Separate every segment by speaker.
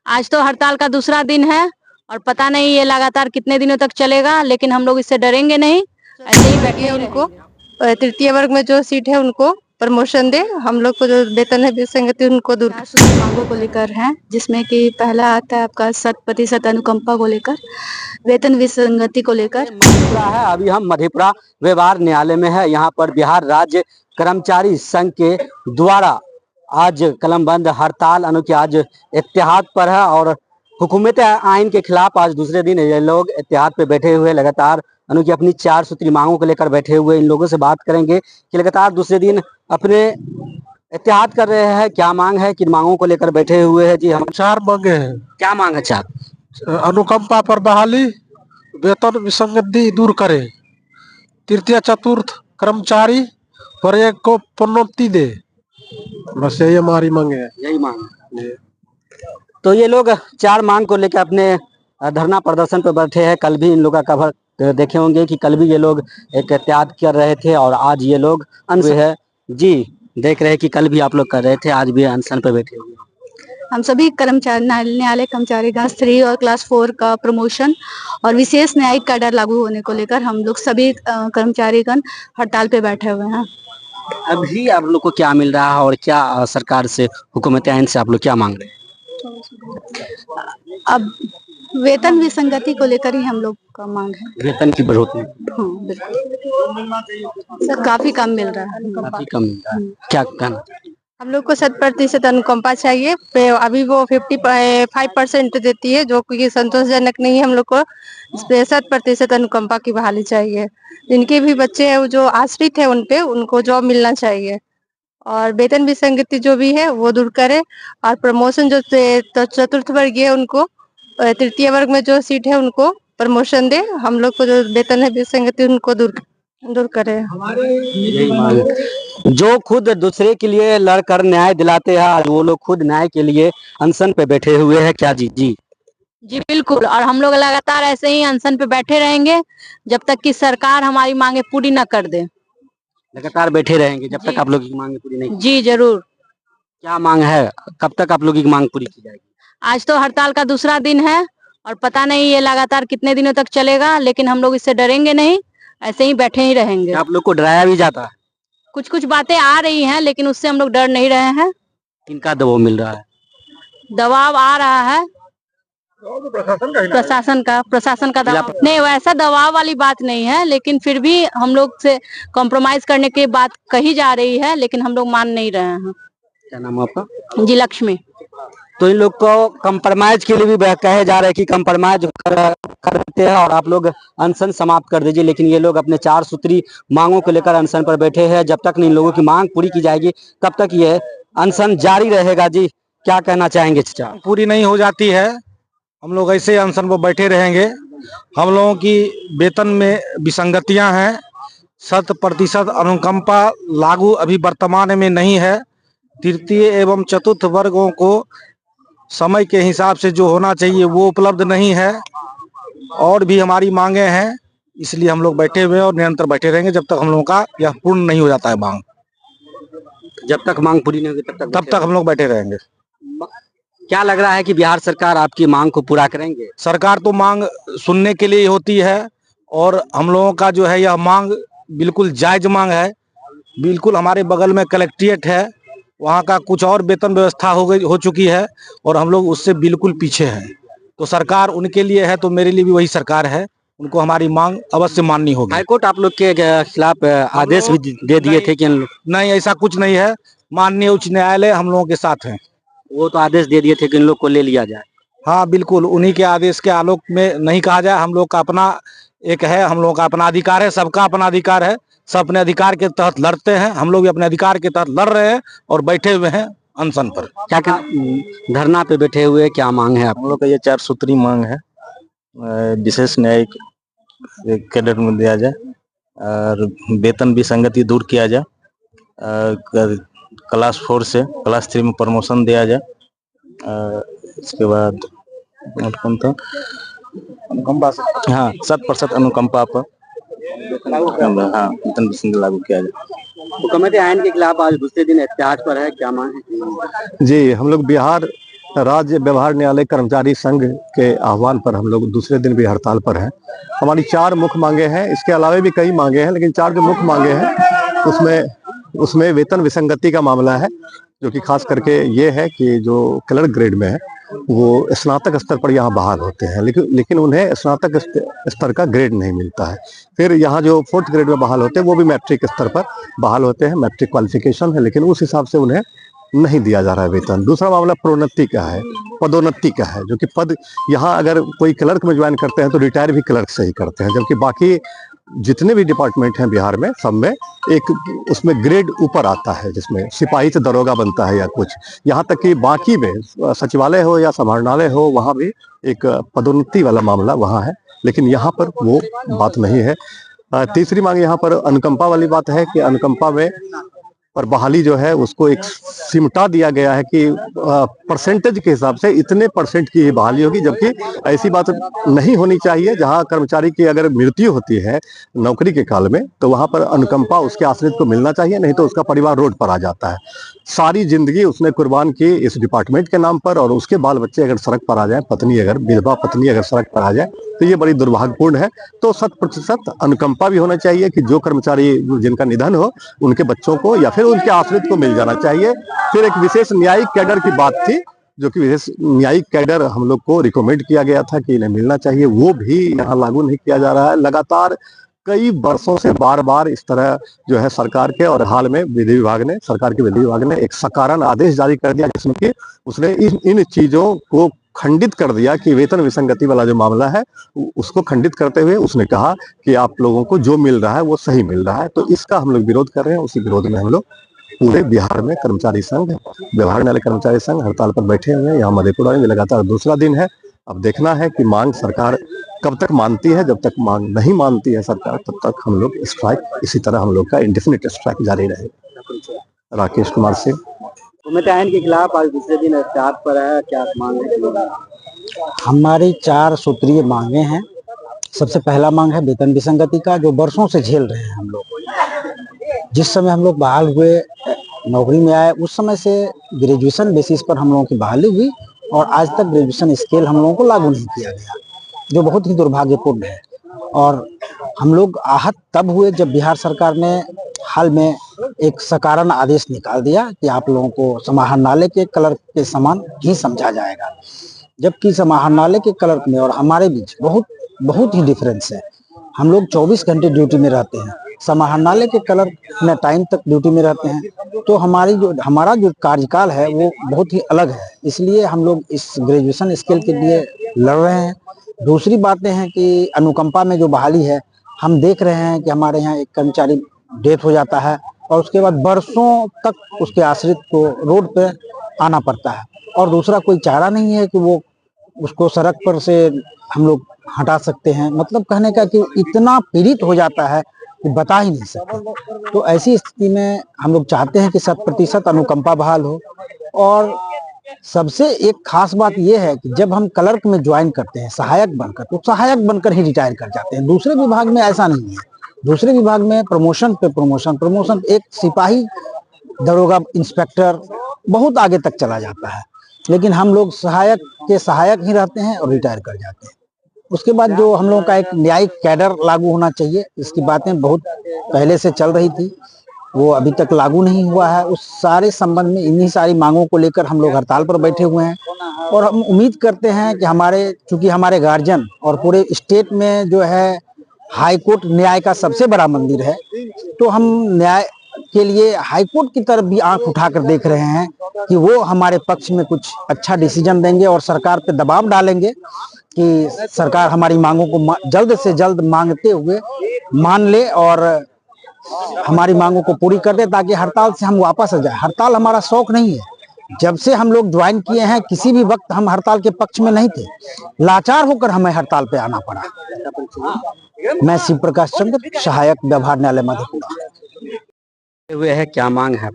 Speaker 1: आज तो हड़ताल का दूसरा दिन है और पता नहीं ये लगातार कितने दिनों तक चलेगा, लेकिन हम लोग इससे डरेंगे नहीं, ऐसे ही बैठे उनको तृतीय वर्ग में जो सीट है उनको प्रमोशन दे। हम लोग को जो वेतन है विसंगति उनको दूर मांगों को लेकर है, जिसमें कि पहला आता है आपका 100% अनुकंपा को लेकर, वेतन विसंगति को लेकर।
Speaker 2: मधेपुरा है, अभी हम मधेपुरा व्यवहार न्यायालय में है। यहाँ पर बिहार राज्य कर्मचारी संघ के द्वारा आज कलमबंद हड़ताल अनु आज इत्तेहाद पर है और हुकूमत आइन के खिलाफ आज दूसरे दिन ये लोग इत्तेहाद पे बैठे हुए लगातार अनु की अपनी 4 सूत्री मांगों को लेकर बैठे हुए। इन लोगों से बात करेंगे कि लगातार दूसरे दिन अपने इत्तेहाद कर रहे हैं, क्या मांग है, किन मांगों को लेकर बैठे हुए हैं। जी हम
Speaker 3: 4 मांगे हैं।
Speaker 2: क्या मांग है? 4
Speaker 3: अनुकंपा पर बहाली, वेतन विसंगति दूर करे, तृतीय चतुर्थ कर्मचारी पर एक को प्रोन्नति दे, बस यही हमारी मांगे है।
Speaker 2: यही मांग है। तो ये लोग 4 मांग को लेकर अपने धरना प्रदर्शन पर बैठे हैं। कल भी इन लोगों का खबर देखे होंगे कि कल भी ये लोग एक इत्तेहाद कर रहे थे और आज ये लोग अनशन है। जी देख रहे हैं कि कल भी आप लोग कर रहे थे, आज भी अनशन पे बैठे हुए।
Speaker 1: हम सभी कर्मचारी न्यायालय कर्मचारी क्लास 3 और क्लास 4 का प्रमोशन और विशेष न्यायिक कैडर लागू होने को लेकर हम लोग सभी कर्मचारीगण हड़ताल पे बैठे हुए हैं।
Speaker 2: अभी आप लोग को क्या मिल रहा है और क्या सरकार से, हुकूमत आइन से आप लोग क्या मांग रहे हैं?
Speaker 1: अब वेतन विसंगति को लेकर ही हम लोग का मांग है।
Speaker 2: वेतन की बढ़ोतरी।
Speaker 1: हाँ बिल्कुल सर, काफी कम मिल रहा है।
Speaker 2: काफी कम मिल रहा है। क्या कहना?
Speaker 1: हम लोग को 100% अनुकंपा चाहिए। अभी वो 55% देती है, जो कि संतोषजनक नहीं है। हम लोग को 100% अनुकंपा की बहाली चाहिए। जिनके भी बच्चे हैं जो आश्रित है उनपे, उनको जॉब मिलना चाहिए और वेतन विसंगति जो भी है वो दूर करे। और प्रमोशन जो चतुर्थ वर्गीय है उनको, तृतीय वर्ग में जो सीट है उनको प्रमोशन दे। हम लोग को जो वेतन है विसंगति उनको दूर करे।
Speaker 2: यही मांग है। जो खुद दूसरे के लिए लड़कर न्याय दिलाते हैं, आज वो लोग खुद न्याय के लिए अनशन पे बैठे हुए हैं। क्या जी? जी
Speaker 1: जी बिल्कुल, और हम लोग लगातार ऐसे ही अनशन पे बैठे रहेंगे जब तक कि सरकार हमारी मांगे पूरी न कर दे।
Speaker 2: लगातार बैठे रहेंगे जब तक आप लोग की मांग पूरी नहीं।
Speaker 1: जी जरूर।
Speaker 2: क्या मांग है? कब तक आप लोग की मांग पूरी की जाएगी?
Speaker 1: आज तो हड़ताल का दूसरा दिन है और पता नहीं ये लगातार कितने दिनों तक चलेगा, लेकिन हम लोग इससे डरेंगे नहीं, ऐसे ही बैठे ही रहेंगे।
Speaker 2: आप लोग को डराया भी जाता है?
Speaker 1: कुछ कुछ बातें आ रही हैं, लेकिन उससे हम लोग डर नहीं रहे हैं।
Speaker 2: किनका दबाव मिल रहा है?
Speaker 1: दबाव आ रहा है प्रशासन का दबाव नहीं, वैसा दबाव वाली बात नहीं है, लेकिन फिर भी हम लोग से कॉम्प्रोमाइज करने की बात कही जा रही है, लेकिन हम लोग मान नहीं रहे हैं।
Speaker 2: क्या नाम है आपका?
Speaker 1: जी लक्ष्मी।
Speaker 2: तो इन लोग को कंप्रोमाइज के लिए भी कहे जा रहे हैं कि कंप्रोमाइज करते हैं और आप लोग अनशन समाप्त कर दीजिए, लेकिन ये लोग अपने 4 सूत्री मांगों को लेकर अनशन पर बैठे हैं। जब तक इन लोगों की मांग पूरी की जाएगी तब तक ये अनशन जारी रहेगा। जी क्या कहना चाहेंगे चाचा?
Speaker 3: पूरी नहीं हो जाती है, हम लोग ऐसे अनशन पर बैठे रहेंगे। हम लोगों की वेतन में विसंगतियां हैं। 100% अनुकंपा लागू अभी वर्तमान में नहीं है। तृतीय एवं चतुर्थ वर्गों को समय के हिसाब से जो होना चाहिए वो उपलब्ध नहीं है। और भी हमारी मांगे हैं, इसलिए हम लोग बैठे हुए हैं और निरंतर बैठे रहेंगे जब तक हम लोगों का यह पूर्ण नहीं हो जाता है मांग।
Speaker 2: जब तक मांग पूरी नहीं होगी तब
Speaker 3: तक हम लोग बैठे रहेंगे।
Speaker 2: क्या लग रहा है कि बिहार सरकार आपकी मांग को पूरा करेंगे?
Speaker 3: सरकार तो मांग सुनने के लिए होती है और हम लोगों का जो है यह मांग बिल्कुल जायज मांग है। बिल्कुल हमारे बगल में कलेक्ट्रेट है, वहाँ का कुछ और वेतन व्यवस्था हो चुकी है और हम लोग उससे बिल्कुल पीछे हैं। तो सरकार उनके लिए है तो मेरे लिए भी वही सरकार है, उनको हमारी मांग अवश्य माननी होगी।
Speaker 2: हाईकोर्ट आप लोग के खिलाफ आदेश भी दे दिए थे कि
Speaker 3: नहीं, ऐसा कुछ नहीं है। माननीय उच्च न्यायालय हम लोगों के साथ है।
Speaker 2: वो तो आदेश दे दिए थे कि इन लोग को ले लिया जाए।
Speaker 3: हाँ बिल्कुल, उन्हीं के आदेश के आलोक में नहीं कहा जाए। हम लोग का अपना एक है, हम लोगों का अपना अधिकार है, सबका अपना अधिकार है। सब अपने अधिकार के तहत लड़ते हैं, हम लोग भी अपने अधिकार के तहत लड़ रहे हैं और बैठे हुए हैं अनशन पर।
Speaker 2: क्या धरना पे बैठे हुए क्या मांग है?
Speaker 4: हम लोग का ये 4 सूत्री मांग है। विशेष न्यायिक कैडर में दिया जाए और वेतन विसंगति दूर किया जाए। क्लास 4 से क्लास 3 में प्रमोशन दिया जाए। इसके बाद कौन था? अनुकंपा से, हाँ 100% अनुकंपा पर हाँ वेतन विसंगति लागू किया जाए।
Speaker 2: हुकूमत आइन के खिलाफ आज दूसरे दिन इत्तेहाद पर है, क्या मांग है?
Speaker 4: जी हम लोग बिहार
Speaker 5: राज्य व्यवहार न्यायालय कर्मचारी संघ के आह्वान पर हम लोग दूसरे दिन भी हड़ताल पर हैं। हमारी 4 मुख्य मांगे हैं, इसके अलावा भी कई मांगे हैं, लेकिन 4 जो मुख्य मांगे हैं उसमें वेतन विसंगति का मामला है, जो कि खास करके ये है कि जो क्लर्क ग्रेड में है वो स्नातक स्तर पर यहाँ बहाल होते हैं, लेकिन उन्हें स्नातक स्तर का ग्रेड नहीं मिलता है। फिर यहाँ जो 4th ग्रेड में बहाल होते हैं वो भी मैट्रिक स्तर पर बहाल होते हैं, मैट्रिक क्वालिफिकेशन है, लेकिन उस हिसाब से उन्हें नहीं दिया जा रहा है वेतन। दूसरा मामला प्रोन्नति का है, पदोन्नति का है, जो कि पद यहाँ अगर कोई क्लर्क में ज्वाइन करते हैं तो रिटायर भी क्लर्क से ही करते हैं, जबकि बाकी जितने भी डिपार्टमेंट हैं बिहार में सब में एक उसमें ग्रेड ऊपर आता है, जिसमें सिपाही से दरोगा बनता है या कुछ, यहाँ तक कि बाकी में सचिवालय हो या समाहरणालय हो वहाँ भी एक पदोन्नति वाला मामला वहाँ है, लेकिन यहाँ पर वो बात नहीं है। तीसरी मांग यहाँ पर अनुकंपा वाली बात है कि अनुकंपा में पर बहाली जो है उसको एक सिमटा दिया गया है कि परसेंटेज के हिसाब से इतने % की बहाली होगी, जबकि ऐसी बात नहीं होनी चाहिए। जहां कर्मचारी की अगर मृत्यु होती है नौकरी के काल में तो वहां पर अनुकंपा उसके आश्रित को मिलना चाहिए, नहीं तो उसका परिवार रोड पर आ जाता है। सारी जिंदगी उसने कुर्बान की इस डिपार्टमेंट के नाम पर, और उसके बाल बच्चे अगर सड़क पर आ जाए, विधवा पत्नी अगर सड़क पर आ जाए तो ये बड़ी दुर्भाग्यपूर्ण है। तो 100% अनुकंपा भी होना चाहिए कि जो कर्मचारी जिनका निधन हो उनके बच्चों को या फिर उनके आश्रित को मिल जाना चाहिए। फिर एक विशेष न्यायिक कैडर की बात थी, जो कि विशेष न्यायिक कैडर हम लोग को रिकमेंड किया गया था कि इन्हें मिलना चाहिए, वो भी यहाँ लागू नहीं किया जा रहा है। लगातार कई वर्षों से बार बार इस तरह जो है सरकार के, और हाल में सरकार के विधि विभाग ने एक सकारण आदेश जारी कर दिया, जिसमें कि उसने इन चीजों को खंडित कर दिया कि वेतन विसंगति वाला जो मामला है उसको खंडित करते हुए उसने कहा कि आप लोगों को जो मिल रहा है वो सही मिल रहा है। तो इसका हम लोग विरोध कर रहे हैं। उसी विरोध में हम लोग पूरे बिहार में कर्मचारी संघ, व्यवहार न्यायालय कर्मचारी संघ हड़ताल पर बैठे हुए हैं। यहाँ मधेपुरा में लगातार दूसरा दिन है। अब देखना है कि मांग सरकार कब तक मानती है। जब तक मांग नहीं मानती है सरकार, तब तक हम लोग स्ट्राइक, इसी तरह हम लोग का इंडेफिनिट स्ट्राइक जारी रहेगा। राकेश कुमार सिंह,
Speaker 2: उम्मीदवार के खिलाफ आज दूसरे दिन हड़ताल पर है, क्या मांग है?
Speaker 6: हमारी 4 सूत्रीय मांगे हैं। सबसे पहला मांग है वेतन विसंगति का, जो वर्षों से झेल रहे हैं हम लोग। जिस समय हम लोग बहाल हुए, नौकरी में आए, उस समय से ग्रेजुएशन बेसिस पर हम लोगों की बहाली हुई और आज तक ग्रेजुएशन स्केल हम लोगों को लागू नहीं किया गया, जो बहुत ही दुर्भाग्यपूर्ण है। और हम लोग आहत तब हुए जब बिहार सरकार ने हाल में एक सकारण आदेश निकाल दिया कि आप लोगों को समाहरणालय के क्लर्क के समान ही समझा जाएगा, जबकि समाहरणालय के क्लर्क में और हमारे बीच बहुत ही डिफरेंस है। हम लोग 24 घंटे ड्यूटी में रहते हैं, समाहरणालय के क्लर्क न टाइम तक ड्यूटी में रहते हैं। तो हमारा जो कार्यकाल है वो बहुत ही अलग है, इसलिए हम लोग इस ग्रेजुएशन स्केल के लिए लड़ रहे हैं। दूसरी बातें हैं कि अनुकंपा में जो बहाली है, हम देख रहे हैं कि हमारे यहाँ एक कर्मचारी डेथ हो जाता है और उसके बाद वर्षों तक उसके आश्रित को रोड पे आना पड़ता है, और दूसरा कोई चारा नहीं है कि वो उसको सड़क पर से हम लोग हटा सकते हैं। मतलब कहने का कि इतना पीड़ित हो जाता है कि बता ही नहीं सकते। तो ऐसी स्थिति में हम लोग चाहते हैं कि 100% अनुकंपा बहाल हो। और सबसे एक खास बात यह है कि जब हम क्लर्क में ज्वाइन करते हैं सहायक बनकर, तो सहायक बनकर ही रिटायर कर जाते हैं। दूसरे विभाग में ऐसा नहीं है। दूसरे विभाग में प्रमोशन पे प्रमोशन, एक सिपाही, दरोगा, इंस्पेक्टर बहुत आगे तक चला जाता है, लेकिन हम लोग सहायक के सहायक ही रहते हैं और रिटायर कर जाते हैं। उसके बाद जो हम लोगों का एक न्यायिक कैडर लागू होना चाहिए, इसकी बातें बहुत पहले से चल रही थी, वो अभी तक लागू नहीं हुआ है। उस सारे संबंध में इन्हीं सारी मांगों को लेकर हम लोग हड़ताल पर बैठे हुए हैं। और हम उम्मीद करते हैं कि चूंकि हमारे गार्जियन और पूरे स्टेट में जो है हाई कोर्ट न्याय का सबसे बड़ा मंदिर है, तो हम न्याय के लिए हाई कोर्ट की तरफ भी आंख उठाकर देख रहे हैं कि वो हमारे पक्ष में कुछ अच्छा डिसीजन देंगे और सरकार पे दबाव डालेंगे कि सरकार हमारी मांगों को जल्द से जल्द मांगते हुए मान ले और हमारी मांगों को पूरी कर दे, ताकि हड़ताल से हम वापस आ जाए। हड़ताल हमारा शौक नहीं है। जब से हम लोग ज्वाइन किए हैं, किसी भी वक्त हम हड़ताल के पक्ष में नहीं थे। लाचार होकर हमें हड़ताल पे आना पड़ा। मैं शिव प्रकाश चंद्र, सहायक व्यवहार न्यायालय मधेपुरा।
Speaker 2: हुए है, क्या मांग है?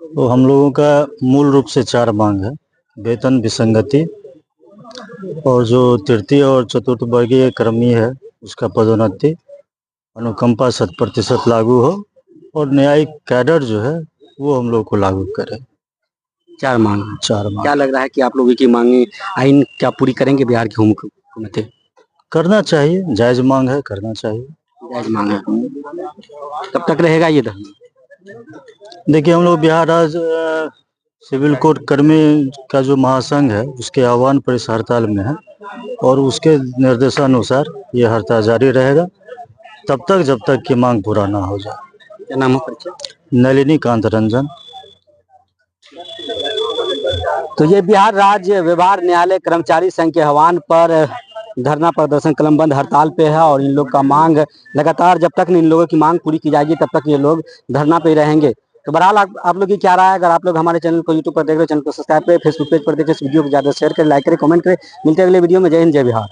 Speaker 4: तो हम लोगों का मूल रूप से 4 मांग है। वेतन विसंगति, और जो तृतीय और चतुर्थ वर्गीय कर्मी है उसका पदोन्नति, अनुकंपा 100% लागू हो, और न्यायिक कैडर जो है वो हम लोग को लागू करे।
Speaker 2: 4 मांग है।
Speaker 4: 4 मांग
Speaker 2: क्या लग रहा है कि आप लोगों की मांगे आइन क्या पूरी करेंगे बिहार की हुकूमतें?
Speaker 4: करना चाहिए, जायज मांग है, करना चाहिए।
Speaker 2: जायज मांग है। कब तक रहेगा ये धरना?
Speaker 4: देखिए, हम लोग बिहार राज्य सिविल कोर्ट कर्मी का जो महासंघ है उसके आह्वान पर इस हड़ताल में है और उसके निर्देशानुसार ये हड़ताल जारी रहेगा तब तक जब तक कि मांग पूरा ना हो जाए।
Speaker 2: क्या नाम है परिचय?
Speaker 4: नलिनी कांत रंजन।
Speaker 2: तो ये बिहार राज्य व्यवहार न्यायालय कर्मचारी संघ के आह्वान पर धरना प्रदर्शन कलमबंद हड़ताल पे है और इन लोग का मांग लगातार जब तक इन लोगों की मांग पूरी की जाएगी तब तक ये लोग धरना पे रहेंगे। तो बहरहाल आप लोग की क्या राय है? अगर आप लोग हमारे चैनल को यूट्यूब पर देख रहे हो, चैनल को सब्सक्राइब करें, फेसबुक पेज पर देखें, इस वीडियो को ज्यादा शेयर करें, लाइक करें, कमेंट करें। मिलते हैं अगले वीडियो में। जय हिंद, जय बिहार।